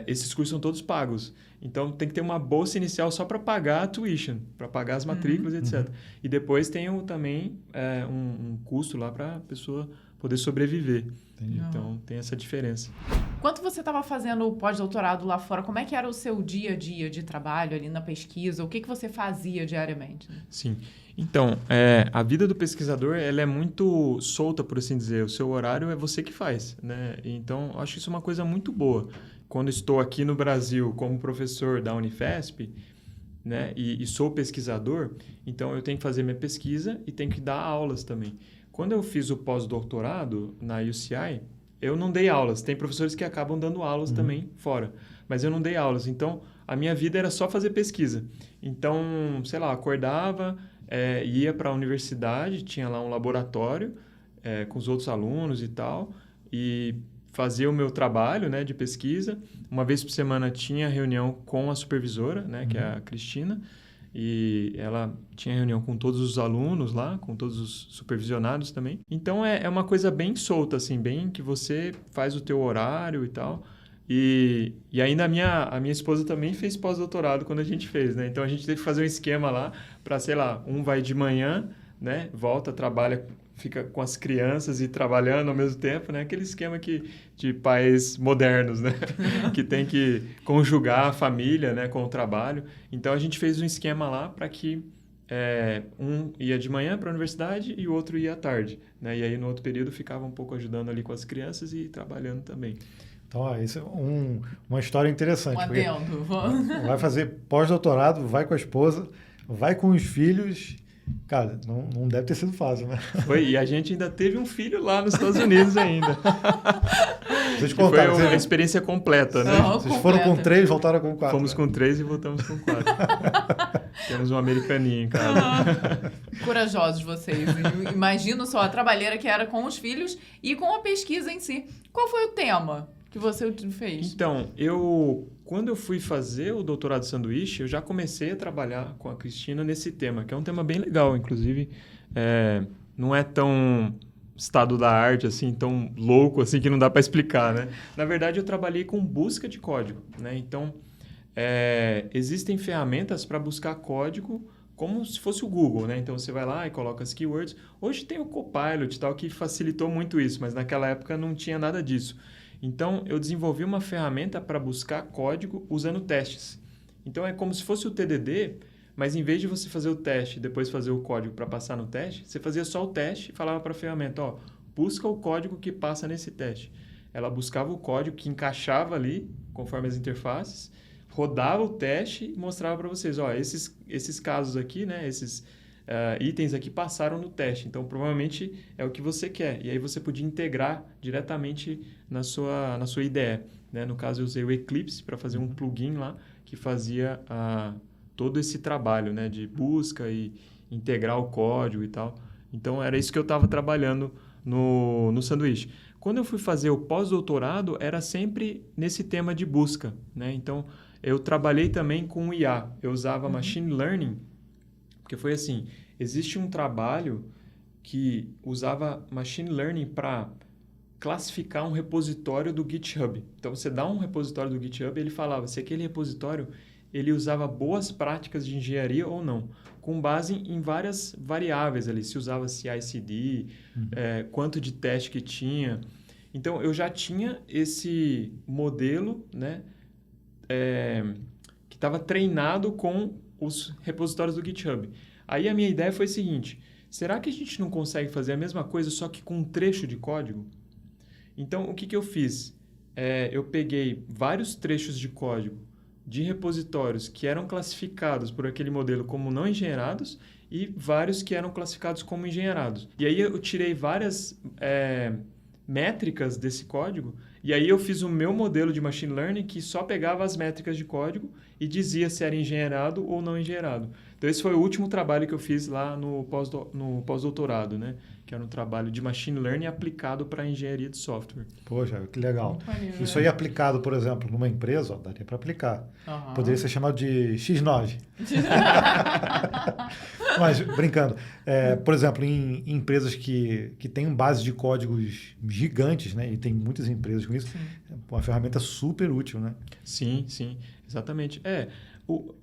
esses cursos são todos pagos. Então, tem que ter uma bolsa inicial só para pagar a tuition, para pagar as matrículas, etc. E depois tem também um custo lá para a pessoa poder sobreviver. Entendi. Então, tem essa diferença. Enquanto você estava fazendo o pós-doutorado lá fora, como é que era o seu dia a dia de trabalho ali na pesquisa? O que você fazia diariamente? Sim. Então, a vida do pesquisador ela é muito solta, por assim dizer. O seu horário é você que faz, né? Então, acho que isso é uma coisa muito boa. quando estou aqui no Brasil como professor da Unifesp, né, e sou pesquisador, então eu tenho que fazer minha pesquisa e tenho que dar aulas também. Quando eu fiz o pós-doutorado na UCI, eu não dei aulas. Tem professores que acabam dando aulas também fora, mas eu não dei aulas. Então, a minha vida era só fazer pesquisa. Então, sei lá, acordava, ia para a universidade, tinha lá um laboratório com os outros alunos e tal, e fazia o meu trabalho, né, de pesquisa. Uma vez por semana tinha reunião com a supervisora, né, que é a Cristina, e ela tinha reunião com todos os alunos lá, com todos os supervisionados também. Então, é uma coisa bem solta, assim, bem que você faz o teu horário e tal. E ainda a minha esposa também fez pós-doutorado quando a gente fez, né? Então, a gente teve que fazer um esquema lá para, sei lá, um vai de manhã, né, volta, trabalha, fica com as crianças e trabalhando ao mesmo tempo, né? Aquele esquema de pais modernos, né? Que tem que conjugar a família, né, com o trabalho. Então, a gente fez um esquema lá para que um ia de manhã para a universidade e o outro ia à tarde, né? E aí, no outro período, ficava um pouco ajudando ali com as crianças e trabalhando também. Então, isso é uma história interessante. Um adendo. Vai fazer pós-doutorado, vai com a esposa, vai com os filhos. Cara, não deve ter sido fácil, né? Foi, e a gente ainda teve um filho lá nos Estados Unidos ainda. Vocês contaram, foi uma experiência completa, né? Vocês foram com 3, voltaram com 4. Fomos com 3 e voltamos com 4. Temos um americaninho em casa. Corajosos vocês. Imagino só a trabalheira que era com os filhos e com a pesquisa em si. Qual foi o tema que você fez? Então, quando eu fui fazer o doutorado de sanduíche, eu já comecei a trabalhar com a Cristina nesse tema, que é um tema bem legal, inclusive. Não é tão estado da arte, assim, tão louco, assim, que não dá para explicar, né? Na verdade, eu trabalhei com busca de código, né? Então, existem ferramentas para buscar código como se fosse o Google, né? Então, você vai lá e coloca as keywords. Hoje tem o Copilot e tal, que facilitou muito isso, mas naquela época não tinha nada disso. Então, eu desenvolvi uma ferramenta para buscar código usando testes. Então, é como se fosse o TDD, mas em vez de você fazer o teste e depois fazer o código para passar no teste, você fazia só o teste e falava para a ferramenta, busca o código que passa nesse teste. Ela buscava o código que encaixava ali, conforme as interfaces, rodava o teste e mostrava para vocês, esses casos aqui, né, esses itens aqui passaram no teste, então provavelmente é o que você quer. E aí você podia integrar diretamente na sua IDE. Né? No caso, eu usei o Eclipse para fazer um plugin lá que fazia todo esse trabalho, né, de busca e integrar o código e tal. Então, era isso que eu estava trabalhando no sanduíche. Quando eu fui fazer o pós-doutorado, era sempre nesse tema de busca. Né? Então, eu trabalhei também com o IA. Eu usava Machine Learning, porque foi assim, existe um trabalho que usava Machine Learning para classificar um repositório do GitHub. Então, você dá um repositório do GitHub e ele falava se aquele repositório ele usava boas práticas de engenharia ou não, com base em várias variáveis ali, se usava CI/CD, quanto de teste que tinha. Então, eu já tinha esse modelo, né, que estava treinado com os repositórios do GitHub. Aí a minha ideia foi a seguinte, será que a gente não consegue fazer a mesma coisa só que com um trecho de código? Então, o que eu fiz? Eu peguei vários trechos de código de repositórios que eram classificados por aquele modelo como não engenheirados e vários que eram classificados como engenheirados. E aí eu tirei várias métricas desse código e aí eu fiz o meu modelo de machine learning que só pegava as métricas de código e dizia se era engenheirado ou não engenheirado. Então, esse foi o último trabalho que eu fiz lá no pós-doutorado, né? Que era um trabalho de machine learning aplicado para engenharia de software. Poxa, que legal. Maneiro, isso aí aplicado, por exemplo, numa empresa, daria para aplicar. Uhum. Poderia ser chamado de X9. Mas, brincando, por exemplo, em empresas que têm base de códigos gigantes, né? E tem muitas empresas com isso, uma ferramenta super útil, né? Sim, exatamente.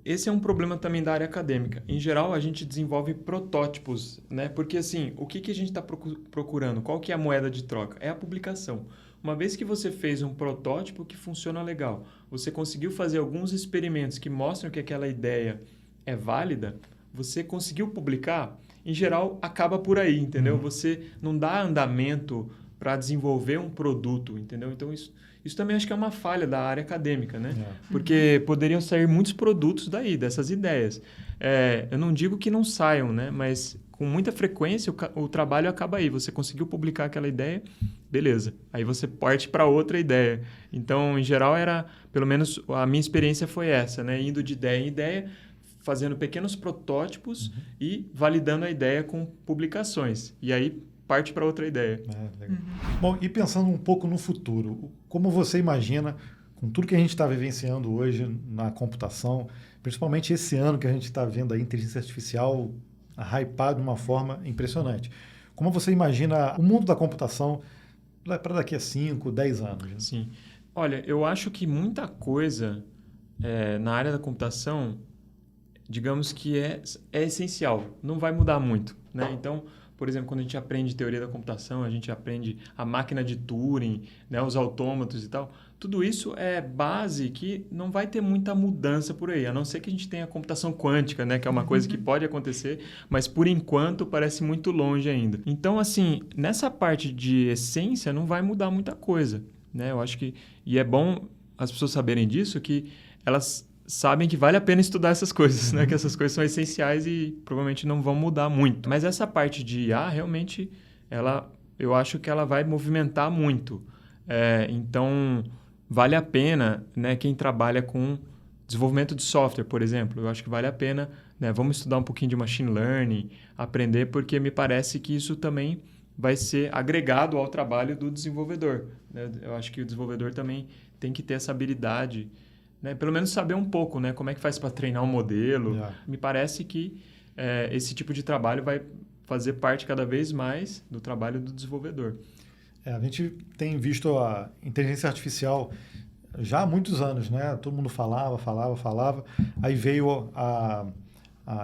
Esse é um problema também da área acadêmica. Em geral, a gente desenvolve protótipos, né? Porque, assim, o que a gente está procurando? Qual que é a moeda de troca? É a publicação. Uma vez que você fez um protótipo que funciona legal, você conseguiu fazer alguns experimentos que mostram que aquela ideia é válida, você conseguiu publicar, em geral, acaba por aí, entendeu? Você não dá andamento para desenvolver um produto, entendeu? Então, Isso também acho que é uma falha da área acadêmica, né? É. Porque poderiam sair muitos produtos daí, dessas ideias. Eu não digo que não saiam, né? Mas com muita frequência o trabalho acaba aí. Você conseguiu publicar aquela ideia, beleza. Aí você parte para outra ideia. Então, em geral, pelo menos a minha experiência foi essa, né? Indo de ideia em ideia, fazendo pequenos protótipos e validando a ideia com publicações. E aí parte para outra ideia. Legal. Bom, e pensando um pouco no futuro, como você imagina, com tudo que a gente está vivenciando hoje na computação, principalmente esse ano que a gente está vendo a inteligência artificial hypar de uma forma impressionante. Como você imagina o mundo da computação para daqui a 5, 10 anos? Né? Sim. Olha, eu acho que muita coisa na área da computação, digamos que é essencial, não vai mudar muito, né? Então, por exemplo, quando a gente aprende teoria da computação, a gente aprende a máquina de Turing, né, os autômatos e tal, tudo isso é base que não vai ter muita mudança por aí, a não ser que a gente tenha a computação quântica, né, que é uma coisa que pode acontecer, mas por enquanto parece muito longe ainda. Então, assim, nessa parte de essência não vai mudar muita coisa, né? Eu acho que... E é bom as pessoas saberem disso, que elas sabem que vale a pena estudar essas coisas, né? Que essas coisas são essenciais e provavelmente não vão mudar muito. Mas essa parte de IA, realmente, eu acho que ela vai movimentar muito. Então, vale a pena, né, quem trabalha com desenvolvimento de software, por exemplo. Eu acho que vale a pena, né, vamos estudar um pouquinho de machine learning, aprender, porque me parece que isso também vai ser agregado ao trabalho do desenvolvedor, né? Eu acho que o desenvolvedor também tem que ter essa habilidade, né? Pelo menos saber um pouco, né? Como é que faz para treinar um modelo. Yeah. Me parece que esse tipo de trabalho vai fazer parte cada vez mais do trabalho do desenvolvedor. A gente tem visto a inteligência artificial já há muitos anos, né? Todo mundo falava. Aí veio a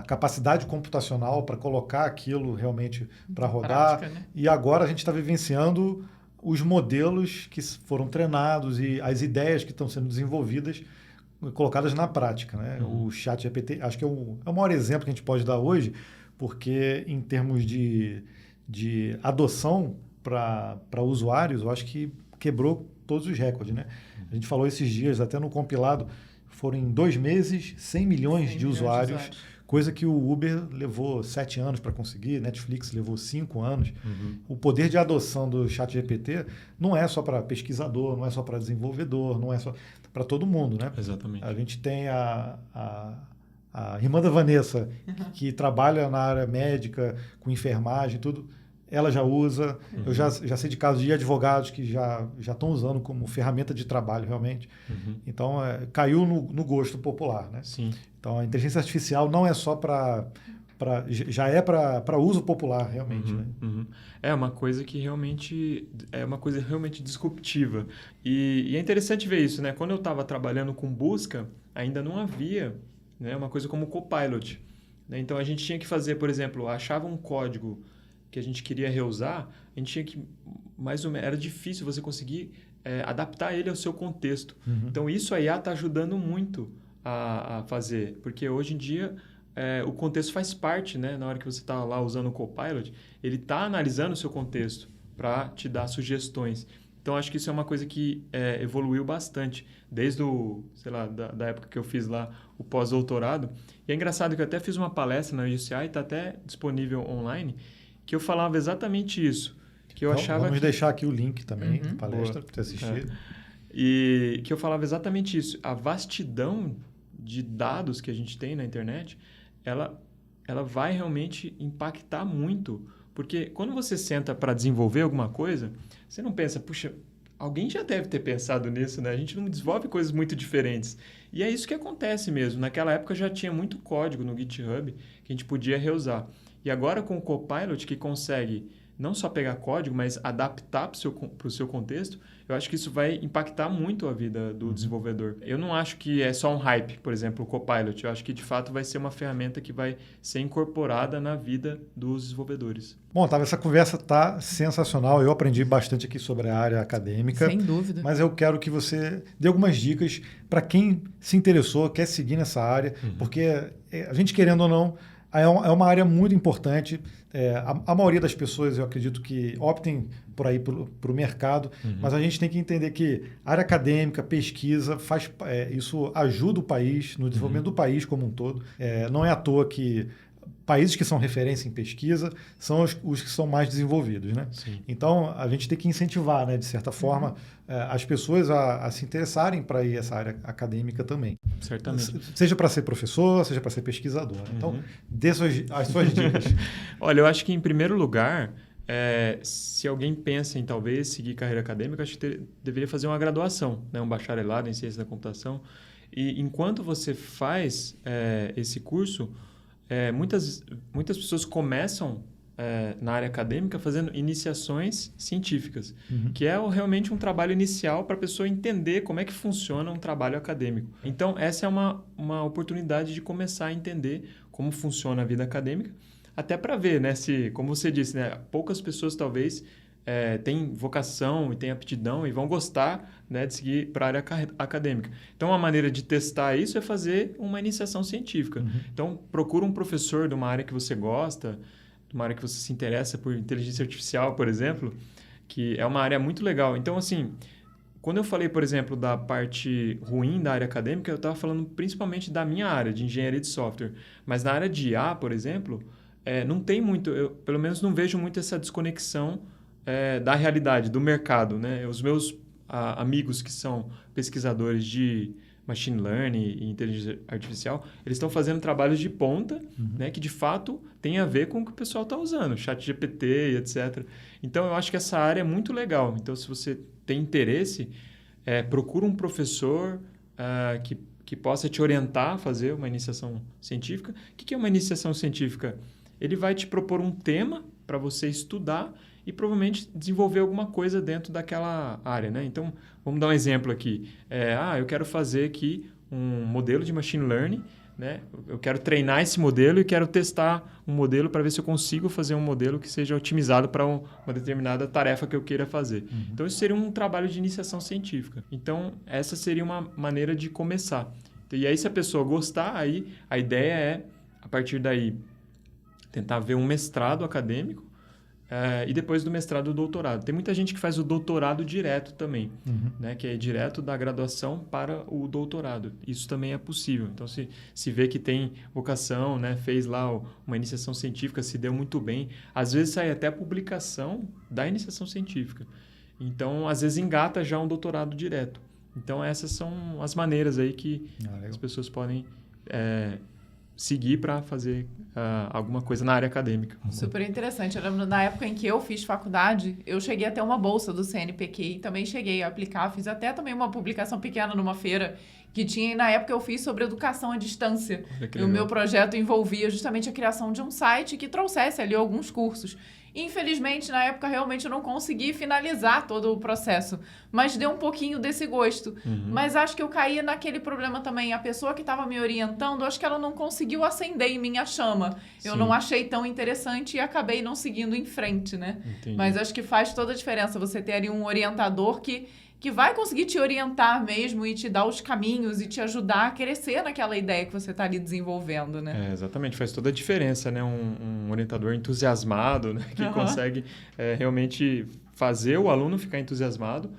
capacidade computacional para colocar aquilo realmente para rodar. Prática, né? E agora a gente está vivenciando os modelos que foram treinados e as ideias que estão sendo desenvolvidas colocadas na prática, né? O ChatGPT, acho que é o maior exemplo que a gente pode dar hoje, porque em termos de adoção para usuários, eu acho que quebrou todos os recordes, né? A gente falou esses dias, até no compilado, foram em 2 meses 100 milhões de usuários, coisa que o Uber levou 7 anos para conseguir, Netflix levou 5 anos. O poder de adoção do ChatGPT não é só para pesquisador, não é só para desenvolvedor, não é só para todo mundo, né? Exatamente. A gente tem a irmã da Vanessa, que trabalha na área médica, com enfermagem, tudo. Ela já usa. Eu já sei de casos de advogados que já estão usando como ferramenta de trabalho, realmente. Então, caiu no gosto popular, né? Sim. Então, a inteligência artificial não é só já é para uso popular, realmente. Né? É uma coisa que realmente é uma coisa realmente disruptiva. E é interessante ver isso, né? Quando eu estava trabalhando com busca, ainda não havia, né, uma coisa como Copilot. Né? Então, a gente tinha que fazer, por exemplo, achava um código que a gente queria reusar, a gente tinha que, mais ou menos, era difícil você conseguir adaptar ele ao seu contexto. Então, isso a IA está ajudando muito a fazer, porque hoje em dia o contexto faz parte, né? Na hora que você está lá usando o Copilot, ele está analisando o seu contexto para te dar sugestões. Então, acho que isso é uma coisa que evoluiu bastante, desde da época que eu fiz lá o pós-doutorado. E é engraçado que eu até fiz uma palestra na UCI, está até disponível online, que eu falava exatamente isso. Que eu achava Vamos deixar aqui o link também da palestra para você assistir. E que eu falava exatamente isso. A vastidão de dados que a gente tem na internet, ela vai realmente impactar muito. Porque quando você senta para desenvolver alguma coisa, você não pensa, puxa, alguém já deve ter pensado nisso, né? A gente não desenvolve coisas muito diferentes. E é isso que acontece mesmo. Naquela época já tinha muito código no GitHub que a gente podia reusar. E agora com o Copilot, que consegue não só pegar código, mas adaptar para o seu contexto, eu acho que isso vai impactar muito a vida do desenvolvedor. Eu não acho que é só um hype, por exemplo, o Copilot. Eu acho que, de fato, vai ser uma ferramenta que vai ser incorporada na vida dos desenvolvedores. Bom, Otávio, essa conversa está sensacional. Eu aprendi bastante aqui sobre a área acadêmica. Sem dúvida. Mas eu quero que você dê algumas dicas para quem se interessou, quer seguir nessa área, porque a gente, querendo ou não, É uma área muito importante. A maioria das pessoas, eu acredito que optem por aí para o mercado, mas a gente tem que entender que a área acadêmica, pesquisa, isso ajuda o país, no desenvolvimento do país como um todo. Não é à toa que países que são referência em pesquisa são os que são mais desenvolvidos, né? Sim. Então, a gente tem que incentivar, né, de certa forma, as pessoas a se interessarem para ir essa área acadêmica também. Certamente. Seja para ser professor, seja para ser pesquisador. Então, dê as suas dicas. Olha, eu acho que, em primeiro lugar, se alguém pensa em talvez seguir carreira acadêmica, acho que deveria fazer uma graduação, né? Um bacharelado em ciência da computação. E enquanto você faz esse curso, muitas pessoas começam na área acadêmica fazendo iniciações científicas, que é realmente um trabalho inicial para a pessoa entender como é que funciona um trabalho acadêmico. Então, essa é uma oportunidade de começar a entender como funciona a vida acadêmica, até para ver, né, se, como você disse, né, poucas pessoas talvez têm vocação e têm aptidão e vão gostar, né, de seguir para a área acadêmica. Então, uma maneira de testar isso é fazer uma iniciação científica. Então, procura um professor de uma área que você gosta, de uma área que você se interessa por inteligência artificial, por exemplo, que é uma área muito legal. Então, assim, quando eu falei, por exemplo, da parte ruim da área acadêmica, eu estava falando principalmente da minha área, de engenharia de software. Mas na área de IA, por exemplo, não tem muito, eu pelo menos não vejo muito essa desconexão da realidade, do mercado, né? Os meus amigos que são pesquisadores de machine learning e inteligência artificial, eles estão fazendo trabalhos de ponta, né, que de fato tem a ver com o que o pessoal está usando, ChatGPT e etc. Então, eu acho que essa área é muito legal. Então, se você tem interesse, procura um professor que possa te orientar a fazer uma iniciação científica. O que é uma iniciação científica? Ele vai te propor um tema para você estudar e provavelmente desenvolver alguma coisa dentro daquela área, né? Então, vamos dar um exemplo aqui. Eu quero fazer aqui um modelo de machine learning, né? Eu quero treinar esse modelo e quero testar um modelo para ver se eu consigo fazer um modelo que seja otimizado para uma determinada tarefa que eu queira fazer. Então, isso seria um trabalho de iniciação científica. Então, essa seria uma maneira de começar. E aí, se a pessoa gostar, aí a ideia é, a partir daí, tentar ver um mestrado acadêmico, e depois do mestrado, o doutorado. Tem muita gente que faz o doutorado direto também, né? Que é direto da graduação para o doutorado. Isso também é possível. Então, se vê que tem vocação, né? Fez lá uma iniciação científica, se deu muito bem. Às vezes sai até a publicação da iniciação científica. Então, às vezes engata já um doutorado direto. Então, essas são as maneiras aí que as pessoas podem seguir para fazer alguma coisa na área acadêmica. Super interessante. Eu lembro, na época em que eu fiz faculdade, eu cheguei a ter uma bolsa do CNPq e também cheguei a aplicar. Fiz até também uma publicação pequena numa feira que tinha, e na época eu fiz sobre educação à distância. E o meu projeto envolvia justamente a criação de um site que trouxesse ali alguns cursos. Infelizmente, na época, realmente eu não consegui finalizar todo o processo, mas deu um pouquinho desse gosto. Mas acho que eu caí naquele problema também. A pessoa que estava me orientando, acho que ela não conseguiu acender em mim a chama. Eu Sim. não achei tão interessante e acabei não seguindo em frente, né? Entendi. Mas acho que faz toda a diferença você ter ali um orientador que vai conseguir te orientar mesmo e te dar os caminhos e te ajudar a crescer naquela ideia que você está ali desenvolvendo, né? Exatamente, faz toda a diferença, né? Um orientador entusiasmado, né? Que consegue realmente fazer o aluno ficar entusiasmado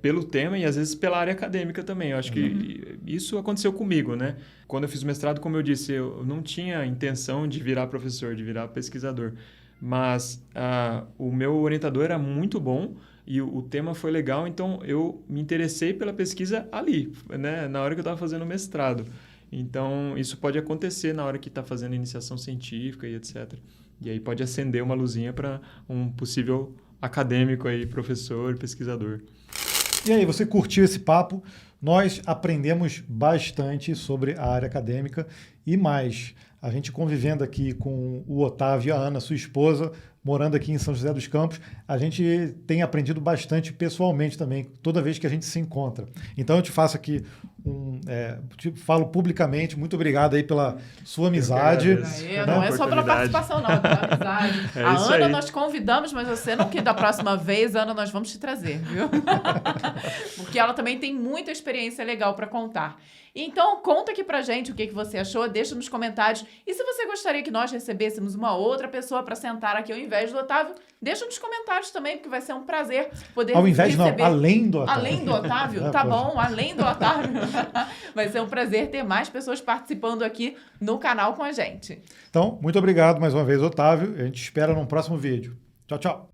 pelo tema e às vezes pela área acadêmica também. Eu acho que isso aconteceu comigo, né? Quando eu fiz o mestrado, como eu disse, eu não tinha intenção de virar professor, de virar pesquisador, mas o meu orientador era muito bom e o tema foi legal, então eu me interessei pela pesquisa ali, né? Na hora que eu estava fazendo o mestrado. Então, isso pode acontecer na hora que está fazendo iniciação científica e etc. E aí pode acender uma luzinha para um possível acadêmico aí, professor, pesquisador. E aí, você curtiu esse papo? Nós aprendemos bastante sobre a área acadêmica e mais. A gente convivendo aqui com o Otávio e a Ana, sua esposa, morando aqui em São José dos Campos, a gente tem aprendido bastante pessoalmente também, toda vez que a gente se encontra. Então eu te faço aqui te falo publicamente, muito obrigado aí pela sua amizade. Não é só pela participação, não, é pela amizade. A Ana nós convidamos, mas você não quer da próxima vez, Ana, nós vamos te trazer, viu? Porque ela também tem muita experiência legal para contar. Então, conta aqui pra gente o que você achou, deixa nos comentários. E se você gostaria que nós recebêssemos uma outra pessoa para sentar aqui ao invés do Otávio, deixa nos comentários também, porque vai ser um prazer poder ao invés receber... não, além do Otávio. Além do Otávio? Tá bom, além do Otávio. Vai ser um prazer ter mais pessoas participando aqui no canal com a gente. Então, muito obrigado mais uma vez, Otávio. A gente espera num próximo vídeo. Tchau, tchau.